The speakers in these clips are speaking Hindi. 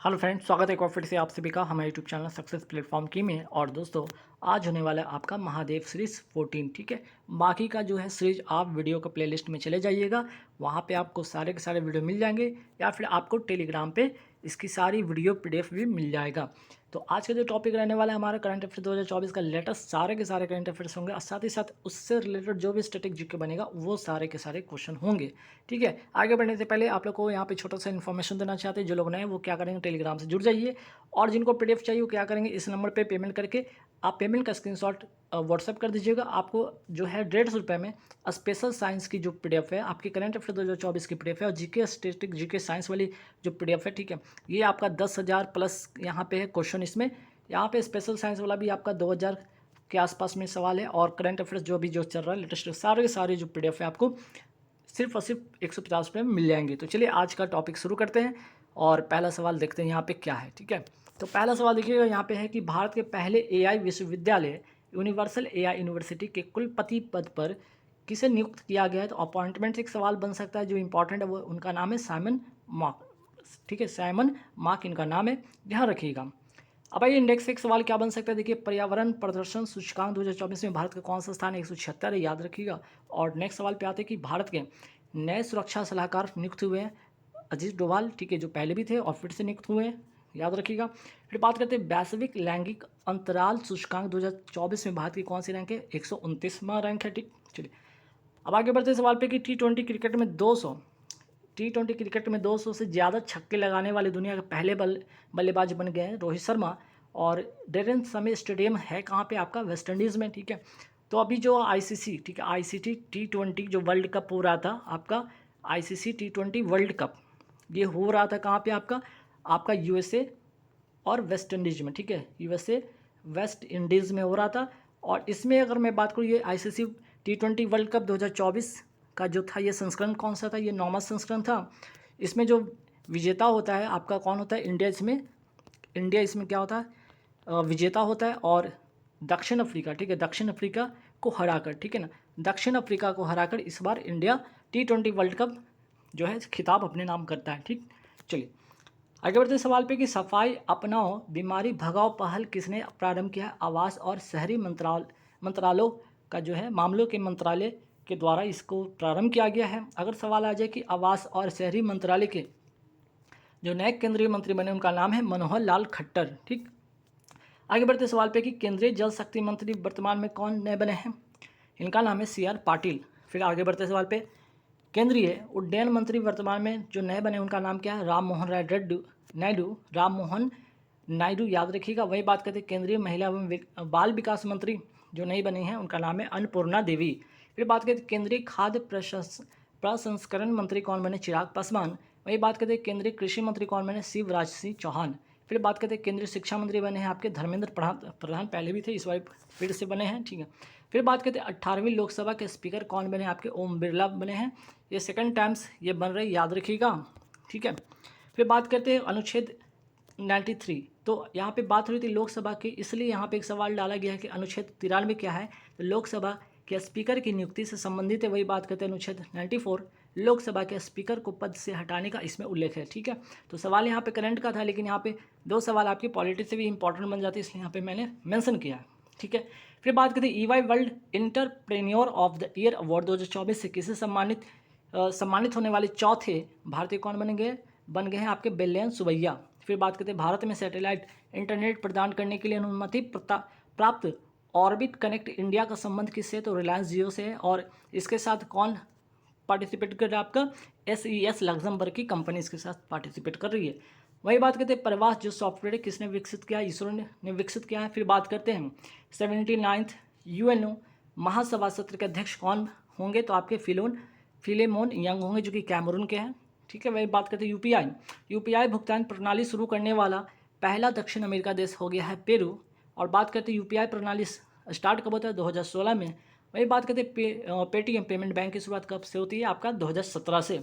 हेलो फ्रेंड्स, स्वागत है एक बार फिर से आप सभी का हमारे यूट्यूब चैनल सक्सेस प्लेटफॉर्म की में। और दोस्तों, आज होने वाला है आपका महादेव सीरीज़ 14। ठीक है, बाकी का जो है सीरीज आप वीडियो का प्लेलिस्ट में चले जाइएगा, वहाँ पे आपको सारे के सारे वीडियो मिल जाएंगे, या फिर आपको टेलीग्राम पे इसकी सारी वीडियो पीडीएफ भी मिल जाएगा। तो आज का जो टॉपिक रहने वाला है हमारा करंट अफेयर 2024 का लेटेस्ट सारे के सारे करंट अफेयर्स होंगे, और साथ ही साथ उससे रिलेटेड जो भी स्टैटिक जीके बनेगा वो सारे के सारे क्वेश्चन होंगे। ठीक है, आगे बढ़ने से पहले आप लोग को यहाँ पे छोटा सा इन्फॉर्मेशन देना चाहते हैं। जो लोग नए हैं वो क्या करेंगे, टेलीग्राम से जुड़ जाइए, और जिनको पीडीएफ चाहिए वो क्या करेंगे, इस नंबर पे पेमेंट करके आप पेमेंट का स्क्रीनशॉट व्हाट्सएप कर दीजिएगा। आपको जो है 150 रुपये में स्पेशल साइंस की जो पीडीएफ है, आपकी करंट अफेयर 2024 की पीडीएफ है, और जीके स्टैटिक जीके साइंस वाली जो पीडीएफ है, ठीक है, ये आपका 10,000 प्लस यहाँ पे है क्वेश्चन। इसमें यहाँ पे स्पेशल साइंस वाला भी आपका 2,000 के आसपास में सवाल है, और करंट अफेयर्स जो भी जो चल रहा है लेटेस्ट सारे के सारे जो पीडीएफ है आपको सिर्फ और सिर्फ 150 रुपये में मिल जाएंगे। तो चलिए आज का टॉपिक शुरू करते हैं, और पहला सवाल देखते हैं यहाँ पे क्या है। ठीक है, तो पहला सवाल देखिएगा यहाँ पे है कि भारत के पहले एआई विश्वविद्यालय यूनिवर्सल एआई यूनिवर्सिटी के कुलपति पद पर किसे नियुक्त किया गया है। तो अपॉइंटमेंट एक सवाल बन सकता है, जो इंपॉर्टेंट है वो उनका नाम है साइमन मार्क। ठीक है, साइमन मार्क इनका नाम है, ध्यान रखिएगा। अब आइए नेक्स्ट एक सवाल क्या बन सकता है, देखिए पर्यावरण प्रदर्शन सूचकांक 2024 में भारत का कौन सा स्थान है, 176 है, याद रखिएगा। और नेक्स्ट सवाल पे आते हैं कि भारत के नए सुरक्षा सलाहकार नियुक्त हुए हैं अजीत डोभाल, ठीक है, जो पहले भी थे और फिर से नियुक्त हुए हैं, याद रखिएगा। फिर बात करते हैं वैश्विक लैंगिक अंतराल सूचकांक 2024 में भारत की कौन सी रैंक है, 129वां रैंक है। ठीक, चलिए अब आगे बढ़ते हैं सवाल पे कि टी ट्वेंटी क्रिकेट में 200 से ज़्यादा छक्के लगाने वाले दुनिया के पहले बल्लेबाज बन गए हैं रोहित शर्मा। और डेरेन समय स्टेडियम है कहाँ पे, आपका वेस्ट इंडीज़ में। ठीक है, तो अभी जो आईसीसी, ठीक है, आईसीसी टी20 जो वर्ल्ड कप हो रहा था आपका, आईसीसी टी20 वर्ल्ड कप, ये हो रहा था कहाँ पे, आपका आपका यूएसए और वेस्ट इंडीज़ में। ठीक है, यूएसए वेस्ट इंडीज़ में हो रहा था। और इसमें अगर मैं बात करूँ, ये आईसीसी टी20 वर्ल्ड कप 2024 का जो था, ये संस्करण कौन सा था, ये 9वां संस्करण था। इसमें जो विजेता होता है आपका कौन होता है, इंडिया इसमें क्या होता है, विजेता होता है। और दक्षिण अफ्रीका, ठीक है, दक्षिण अफ्रीका को हराकर, ठीक है ना, दक्षिण अफ्रीका को हराकर इस बार इंडिया टी20 वर्ल्ड कप जो है खिताब अपने नाम करता है। ठीक, चलिए आगे बढ़ते सवाल पे कि सफाई अपनाओ बीमारी भगाओ पहल किसने प्रारंभ किया है। आवास और शहरी मंत्रालयों का जो है मामलों के मंत्रालय के द्वारा इसको प्रारंभ किया गया है। अगर सवाल आ जाए कि आवास और शहरी मंत्रालय के जो नए केंद्रीय मंत्री बने उनका नाम है मनोहर लाल खट्टर। ठीक, आगे बढ़ते सवाल पे कि केंद्रीय जल शक्ति मंत्री वर्तमान में कौन नए बने हैं, इनका नाम है CR पाटिल। फिर आगे बढ़ते सवाल पे केंद्रीय उड्डयन मंत्री वर्तमान में जो नए बने उनका नाम क्या है, राम मोहन नायडू, याद रखिएगा। वही बात करते हैं केंद्रीय महिला एवं बाल विकास मंत्री जो नई बनी हैं उनका नाम है अन्नपूर्णा देवी। फिर बात करते हैं केंद्रीय खाद्य प्रसंस्करण मंत्री कौन बने, चिराग पासवान। वही बात करते हैं केंद्रीय कृषि मंत्री कौन बने, शिवराज सिंह चौहान। फिर बात करते हैं केंद्रीय शिक्षा मंत्री बने हैं आपके धर्मेंद्र प्रधान पहले भी थे, इस बार फिर से बने हैं। ठीक है, फिर बात करते हैं 18वीं लोकसभा के स्पीकर कौन बने, आपके ओम बिरला बने हैं। ये सेकंड टाइम्स ये बन रहे, याद रखिएगा। ठीक है, फिर बात करते हैं अनुच्छेद 93। तो यहाँ पे बात हुई थी लोकसभा की, इसलिए यहाँ पे एक सवाल डाला गया है कि अनुच्छेद 93 क्या है, तो लोकसभा के स्पीकर की नियुक्ति से संबंधित है। वही बात करते हैं अनुच्छेद 94, लोकसभा के स्पीकर को पद से हटाने का इसमें उल्लेख है। ठीक है, तो सवाल यहाँ पे करंट का था, लेकिन यहाँ पे दो सवाल आपकी पॉलिटिक्स से भी इंपॉर्टेंट बन जाते हैं, इसलिए यहाँ पे मैंने मेंशन किया है। ठीक है, फिर बात करते हैं EY world entrepreneur of the year award 2024 से किसे सम्मानित होने वाले चौथे भारतीय कौन बन गए हैं, आपके बेलेन सुबैया। फिर बात करते हैं भारत में सैटेलाइट इंटरनेट प्रदान करने के लिए अनुमति प्राप्त ऑर्बिट कनेक्ट इंडिया का संबंध किससे, तो रिलायंस जियो से है। और इसके साथ कौन पार्टिसिपेट कर रहा है, आपका SES लग्जमबर्ग की कंपनी इसके साथ पार्टिसिपेट कर रही है। वही बात करते हैं प्रवास जो सॉफ्टवेयर है किसने विकसित किया, इसरो ने विकसित किया है। फिर बात करते हैं 79th UNO महासभा सत्र के अध्यक्ष कौन होंगे, तो आपके फिलेमोन यंग होंगे, जो कि कैमरून के हैं। ठीक है, वही बात करते हैं यूपीआई भुगतान प्रणाली शुरू करने वाला पहला दक्षिण अमेरिका देश हो गया है पेरू। और बात करते हैं यूपीआई प्रणाली स्टार्ट कब होता है, 2016 में। वही बात करते हैं पेटीएम पेमेंट बैंक की शुरुआत कब से होती है, आपका 2017 से।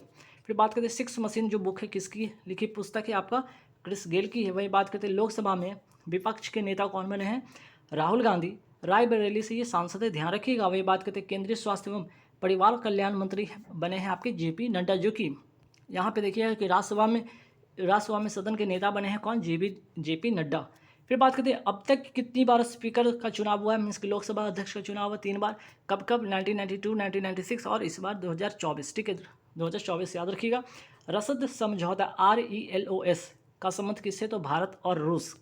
फिर बात करते हैं सिक्स मशीन जो बुक है किसकी लिखी पुस्तक है, आपका क्रिस गेल की है। वही बात करते हैं लोकसभा में विपक्ष के नेता कौन बने हैं, राहुल गांधी, रायबरेली से ये सांसद है, ध्यान रखिएगा। वही बात करते हैं केंद्रीय स्वास्थ्य एवं परिवार कल्याण मंत्री बने हैं आपके JP नड्डा, जो कि यहाँ पे देखिएगा कि राज्यसभा में राज्यसभा में सदन के नेता बने हैं कौन? जेपी नड्डा। फिर बात करते हैं अब तक कितनी बार स्पीकर का चुनाव हुआ है, मीन्स कि लोकसभा अध्यक्ष का चुनाव हुआ 3 बार। कब कब? 1992, 1996 और इस बार 2024। ठीक है, 2024 याद रखिएगा। रसद समझौता RELOS का संबंध किससे? तो भारत और रूस।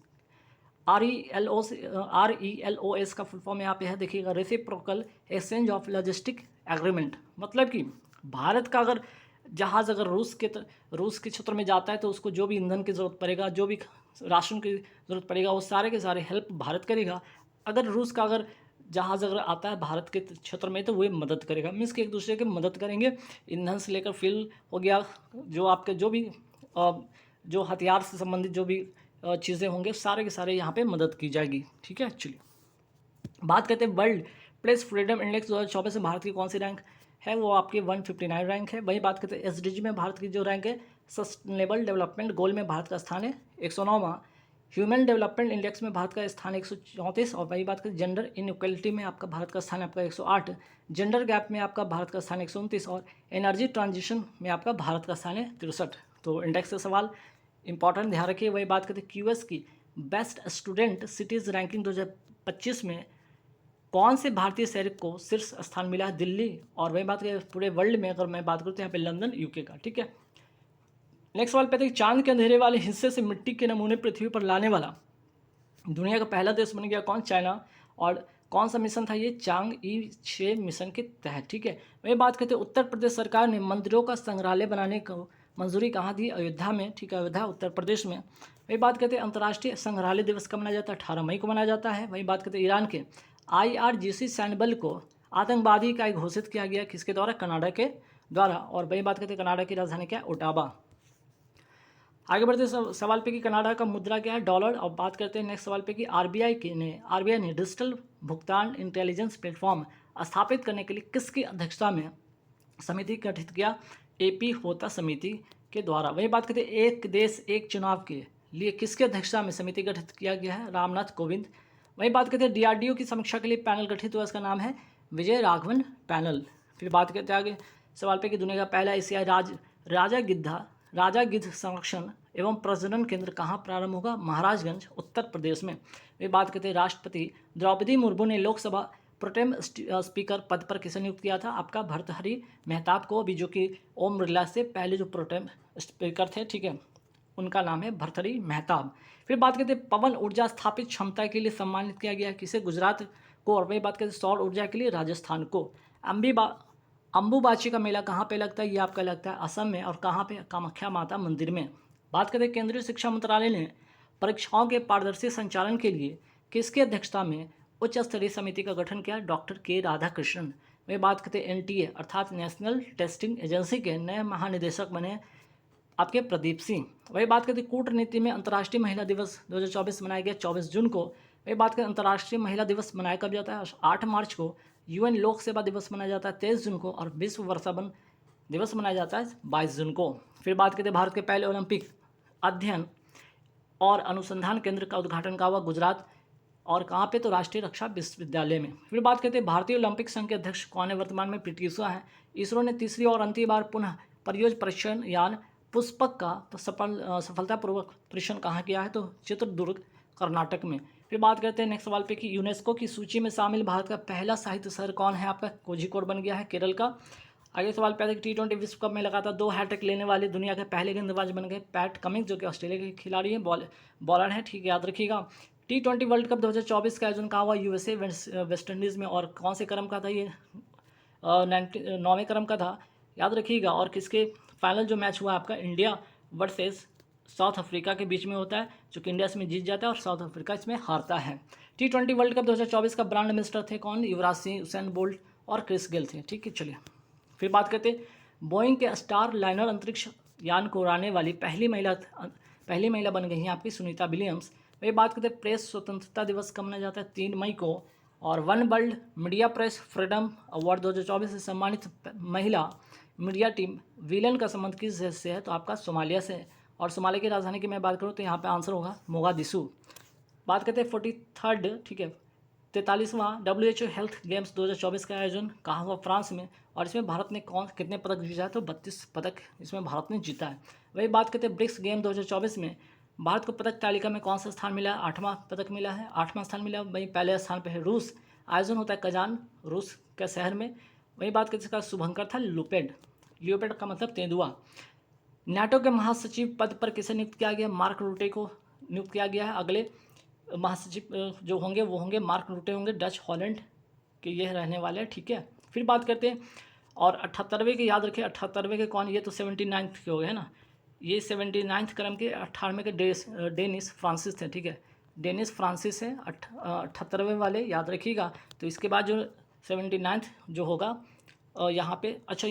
RELOS का फुल फॉर्म यहाँ पे है, देखिएगा, reciprocal exchange of logistic agreement. मतलब कि भारत का अगर जहाज़ अगर रूस के क्षेत्र में जाता है तो उसको जो भी ईंधन की ज़रूरत पड़ेगा, जो भी राशन की ज़रूरत पड़ेगा, वो सारे के सारे हेल्प भारत करेगा। अगर रूस का अगर जहाज़ अगर आता है भारत के क्षेत्र में तो वो मदद करेगा, मीन्स कि एक दूसरे की मदद करेंगे। ईंधन से लेकर फ्यूल हो गया, जो आपके जो भी जो हथियार से संबंधित जो भी चीज़ें होंगे, सारे के सारे यहाँ पे मदद की जाएगी। ठीक है, चलिए बात करते हैं वर्ल्ड प्रेस फ्रीडम इंडेक्स 2024 में भारत की कौन सी रैंक है? वो आपकी 159 रैंक है। वही बात करते हैं SDG में भारत की जो रैंक है, सस्टेनेबल डेवलपमेंट गोल में भारत का स्थान है 109वां। ह्यूमन डेवलपमेंट इंडेक्स में भारत का स्थान 134। और वही बात करें जेंडर इनइक्वलिटी में आपका भारत का स्थान आपका 108। जेंडर गैप में आपका भारत का स्थान 129 और एनर्जी ट्रांजिशन में आपका भारत का स्थान है 63। तो इंडेक्स का सवाल इंपॉर्टेंट ध्यान रखिए। वही बात करते हैं QS की बेस्ट स्टूडेंट सिटीज़ रैंकिंग 2025 में कौन से भारतीय शहर को शीर्ष स्थान मिला है? दिल्ली। और वही बात करें पूरे वर्ल्ड में अगर मैं बात करूँ तो यहाँ पे लंदन UK का। ठीक है, नेक्स्ट सवाल पे देखिए, चांद के अंधेरे वाले हिस्से से मिट्टी के नमूने पृथ्वी पर लाने वाला दुनिया का पहला देश बन गया कौन? चाइना। और कौन सा मिशन था ये? Chang'e 6 मिशन के तहत। ठीक है, वही बात करते हैं उत्तर प्रदेश सरकार ने मंदिरों का संग्रहालय बनाने को मंजूरी कहाँ दी? अयोध्या में। ठीक है, अयोध्या उत्तर प्रदेश में। वही बात करते हैं अंतर्राष्ट्रीय संग्रहालय दिवस कब मनाया जाता है? 18 मई को मनाया जाता है। वही बात करते हैं ईरान के IRGC सैन्य बल को आतंकवादी का घोषित किया गया किसके द्वारा? कनाडा के द्वारा। और वही बात करते हैं कनाडा की राजधानी क्या है? ओटावा। आगे बढ़ते सवाल पे कि कनाडा का मुद्रा क्या है? डॉलर। और बात करते हैं नेक्स्ट सवाल पे कि RBI ने डिजिटल भुगतान इंटेलिजेंस प्लेटफॉर्म स्थापित करने के लिए किसकी अध्यक्षता में समिति गठित किया? AP होता समिति के द्वारा। वही बात करते हैं एक देश एक चुनाव के लिए किसकी अध्यक्षता में समिति गठित किया गया है? रामनाथ कोविंद। वही बात करते हैं DRDO की समीक्षा के लिए पैनल गठित हुआ, इसका नाम है विजय राघवन पैनल। फिर बात करते हैं आगे सवाल पे कि दुनिया का पहला एशियाई राजा गिद्ध संरक्षण एवं प्रजनन केंद्र कहाँ प्रारंभ होगा? महाराजगंज उत्तर प्रदेश में। वे बात करते हैं राष्ट्रपति द्रौपदी मुर्मू ने लोकसभा प्रोटेम स्पीकर पद पर किसे नियुक्त किया था? आपका भर्तृहरि मेहताब को, अभी जो कि ओम बिरला से पहले जो प्रोटेम स्पीकर थे, ठीक है, उनका नाम है भर्तृहरि मेहताब। फिर बात करते हैं पवन ऊर्जा स्थापित क्षमता के लिए सम्मानित किया गया किसे? गुजरात को। और वही बात करते हैं सौर ऊर्जा के लिए राजस्थान को। अम्बुबाची का मेला कहाँ पे लगता है? ये आपका लगता है असम में। और कहाँ पे? कामाख्या माता मंदिर में। बात करें केंद्रीय शिक्षा मंत्रालय ने परीक्षाओं के पारदर्शी संचालन के लिए किसकी अध्यक्षता में उच्च स्तरीय समिति का गठन किया? डॉक्टर के राधाकृष्णन। वे बात करते हैं NTA अर्थात नेशनल टेस्टिंग एजेंसी के नए महानिदेशक बने आपके प्रदीप सिंह। वही बात करते हैं कूटनीति में अंतर्राष्ट्रीय महिला दिवस 2024 मनाया गया 24 जून को। वही बात करें अंतर्राष्ट्रीय महिला दिवस मनाया कब जाता है? 8 मार्च को। UN लोक सेवा दिवस मनाया जाता है 23 जून को। और विश्व वर्षावन दिवस मनाया जाता है 22 जून को। फिर बात करते हैं भारत के पहले ओलंपिक अध्ययन और अनुसंधान केंद्र का उद्घाटन कहाँ हुआ? गुजरात। और कहाँ पे? तो राष्ट्रीय रक्षा विश्वविद्यालय में। फिर बात करते हैं भारतीय ओलंपिक संघ के अध्यक्ष कौन है? वर्तमान में PT उषा है। इसरो ने तीसरी और अंतिम बार पुनः परियोजना परीक्षण यान पुष्पक का सफलतापूर्वक परीक्षण कहाँ किया है? तो चित्रदुर्ग कर्नाटक में। फिर बात करते हैं नेक्स्ट सवाल पे कि यूनेस्को की सूची में शामिल भारत का पहला साहित्य शहर कौन है? आपका कोझिकोड बन गया है केरल का। आगे सवाल पे कि T20 विश्व कप में लगातार 2 हैट्रिक लेने वाले दुनिया के पहले गेंदबाज बन गए पैट कमिंस, जो कि ऑस्ट्रेलिया के खिलाड़ी हैं, बॉलर हैं। ठीक है, याद रखिएगा। T20 वर्ल्ड कप 2024 का आयोजन कहाँ हुआ? USA वेस्ट इंडीज़ में। और कौन से क्रम का था ये? 9वें क्रम का था, याद रखिएगा। और किसके फाइनल जो मैच हुआ आपका इंडिया वर्सेस साउथ अफ्रीका के बीच में होता है, जो कि इंडिया इसमें जीत जाता है और साउथ अफ्रीका इसमें हारता है। T20 वर्ल्ड कप 2024 का ब्रांड एम्बेसडर थे कौन? युवराज सिंह, हुसैन बोल्ट और क्रिस गेल थे। ठीक है, चलिए फिर बात करते हैं बोइंग के स्टार लाइनर अंतरिक्ष यान को उड़ाने वाली पहली महिला बन गई हैं आपकी सुनीता विलियम्स। वही बात करते हैं प्रेस स्वतंत्रता दिवस कब मनाया जाता है? 3 मई को। और one world media press freedom award 2024 से सम्मानित महिला मीडिया टीम विलन का संबंध किस देश से है? तो आपका सोमालिया से। और सोमालिया की राजधानी की मैं बात करूँ तो यहाँ पे आंसर होगा मोगादिशु। बात करते हैं 43rd, ठीक है, 43वां WHO हेल्थ गेम्स 2024 का आयोजन कहाँ हुआ? फ्रांस में। और इसमें भारत ने कितने पदक जीता है? तो 32 पदक इसमें भारत ने जीता है। वही बात करते हैं ब्रिक्स गेम 2024 में भारत को पदक तालिका में कौन सा स्थान मिला है? 8वां पदक मिला है, 8वां स्थान मिला। वहीं पहले स्थान पर है रूस, आयोजन होता है कजान रूस के शहर में। वही बात करते इसका शुभंकर था लुपेड, लियोपेड का मतलब तेंदुआ। नाटो के महासचिव पद पर किसे नियुक्त किया गया? मार्क रूटे को नियुक्त किया गया है। अगले महासचिव जो होंगे वो होंगे मार्क रूटे होंगे, डच हॉलैंड के ये रहने वाले हैं, ठीक है। फिर बात करते हैं और 78वें के याद रखें, 78वें के कौन? ये तो 79 के हो गए ना, ये 79 क्रम के 18वें के डेनिस फ्रांसिस थे, ठीक है। डेनिस फ्रांसिस है 78वें वाले, याद रखिएगा। तो इसके बाद जो 79 जो होगा यहाँ पे, अच्छा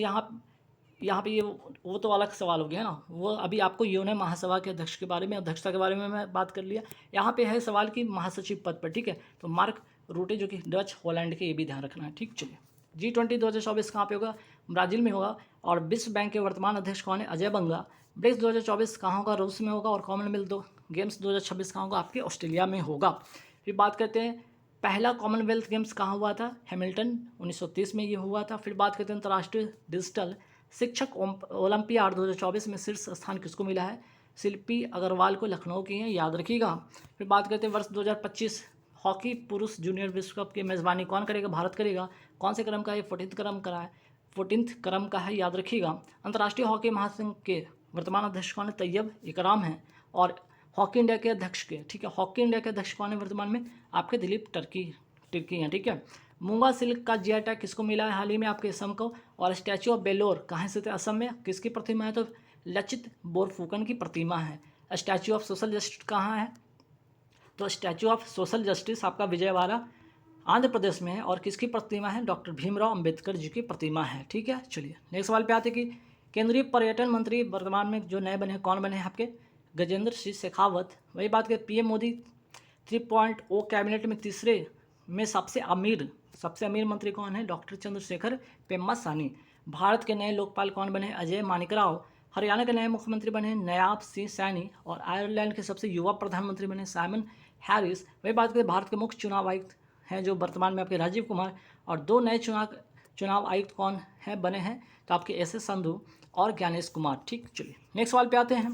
यहाँ पे ये वो तो अलग सवाल हो गया ना, वो अभी आपको यूएन महासभा के अध्यक्ष के बारे में, अध्यक्षता के बारे में मैं बात कर लिया। यहाँ पे है सवाल कि महासचिव पद पर, ठीक है। तो मार्क रूटे जो कि डच हॉलैंड के, ये भी ध्यान रखना है, ठीक। चलिए, G20 2024 कहाँ पे होगा? ब्राज़ील में होगा। और विश्व बैंक के वर्तमान अध्यक्ष कौन है? अजय बंगा। ब्रिक्स 2024 कहाँ होगा? रूस में होगा। और कॉमनवेल्थ गेम्स 2026 कहाँ होगा? आपके ऑस्ट्रेलिया में होगा। फिर बात करते हैं पहला कॉमनवेल्थ गेम्स कहाँ हुआ था? हैमिल्टन 1930 में ये हुआ था। फिर बात करते हैं अंतर्राष्ट्रीय डिजिटल शिक्षक ओलंपियाड 2024 में शीर्ष स्थान किसको मिला है? शिल्पी अग्रवाल को, लखनऊ की हैं, याद रखिएगा। फिर बात करते हैं वर्ष 2025 हॉकी पुरुष जूनियर विश्व कप की मेज़बानी कौन करेगा? भारत करेगा। कौन से क्रम का है? 14th क्रम का है, 14th क्रम का है, याद रखिएगा। अंतर्राष्ट्रीय हॉकी महासंघ के वर्तमान अध्यक्ष कौन है? तैयब इकराम है। और हॉकी इंडिया के अध्यक्ष के, ठीक है, हॉकी इंडिया के अध्यक्ष कौन है वर्तमान में? आपके दिलीप तिर्की हैं, ठीक है। मूंगा सिल्क का जीआई टैग किसको मिला है हाल ही में? आपके असम को। और स्टैचू ऑफ बेलोर कहाँ स्थित है? असम में। किसकी प्रतिमा है? तो लचित बोरफुकन की प्रतिमा है। स्टैचू ऑफ सोशल जस्टिस कहाँ है? तो स्टैचू ऑफ सोशल जस्टिस आपका विजयवाड़ा आंध्र प्रदेश में है। और किसकी प्रतिमा है? डॉक्टर भीमराव अंबेडकर जी की प्रतिमा है, ठीक है। चलिए नेक्स्ट सवाल पे आते कि केंद्रीय पर्यटन मंत्री वर्तमान में जो नए बने हैं, कौन बने हैं आपके? गजेंद्र सिंह शेखावत। वही बात करें पीएम मोदी 3.0 कैबिनेट में तीसरे में सबसे अमीर मंत्री कौन है? डॉक्टर चंद्रशेखर पेम्मासानी। भारत के नए लोकपाल कौन बने? अजय मानिकराव। हरियाणा के नए मुख्यमंत्री बने नयाब सिंह सैनी। और आयरलैंड के सबसे युवा प्रधानमंत्री बने साइमन हैरिस। वही बात करें भारत के मुख्य चुनाव आयुक्त हैं जो वर्तमान में आपके राजीव कुमार। और 2 नए चुनाव आयुक्त कौन है बने हैं? तो आपके SS संधू और ज्ञानेश कुमार, ठीक। चलिए नेक्स्ट सवाल पे आते हैं।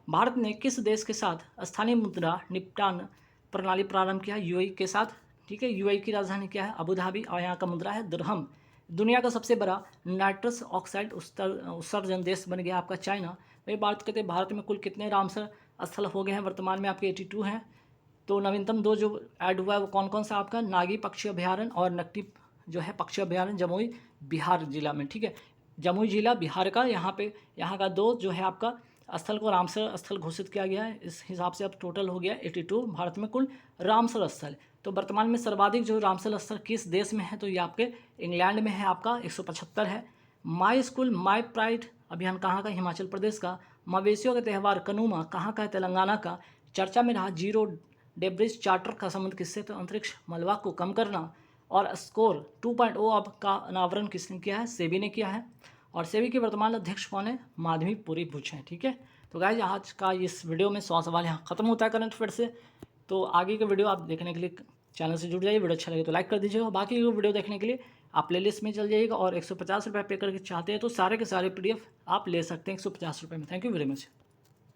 भारत ने किस देश के साथ स्थानीय मुद्रा निपटान प्रणाली प्रारंभ किया? UAE के साथ, ठीक है। UAE की राजधानी क्या है? Abu Dhabi. और यहाँ का मुद्रा है दिरहम। दुनिया का सबसे बड़ा नाइट्रस ऑक्साइड उत्सर्जन देश बन गया आपका चाइना। वही बात करते हैं भारत में कुल कितने रामसर स्थल हो गए हैं? वर्तमान में आपके 82 हैं। तो नवीनतम 2 जो ऐड हुआ है वो कौन कौन सा? आपका नागी पक्षी अभ्यारण्य और नकटी जो है पक्षी अभ्यारण्य जमुई बिहार जिला में, ठीक है। जमुई जिला बिहार का, यहाँ का 2 जो है आपका स्थल को रामसर स्थल घोषित किया गया है। इस हिसाब से अब टोटल हो गया 82 भारत में कुल रामसर स्थल। तो वर्तमान में सर्वाधिक जो रामसर स्थल किस देश में है? तो ये आपके इंग्लैंड में है, आपका 175 है। माई स्कूल माई प्राइड अभियान कहाँ का? हिमाचल प्रदेश का। मवेशियों का त्यौहार कनुमा कहाँ का है? तेलंगाना का। चर्चा में रहा जीरो डेब्रिज चार्टर का संबंध किससे? तो अंतरिक्ष मलबा को कम करना। और स्कोर 2.0 अब का अनावरण किसने किया है? सेबी ने किया है। और सेबी के वर्तमान अध्यक्ष कौन है? माधवी पुरी बुच हैं, ठीक है। तो गाइस आज का इस वीडियो में 100 सवाल यहाँ खत्म होता है करंट अफेयर से। तो आगे का वीडियो आप देखने के लिए चैनल से जुड़ जाइए। वीडियो अच्छा लगे तो लाइक कर दीजिएगा। बाकी वीडियो देखने के लिए आप प्लेलिस्ट में चल जाइएगा। और 150 रुपये पे करके चाहते हैं तो सारे के सारे PDF आप ले सकते हैं 150 रुपये में। Thank you very much.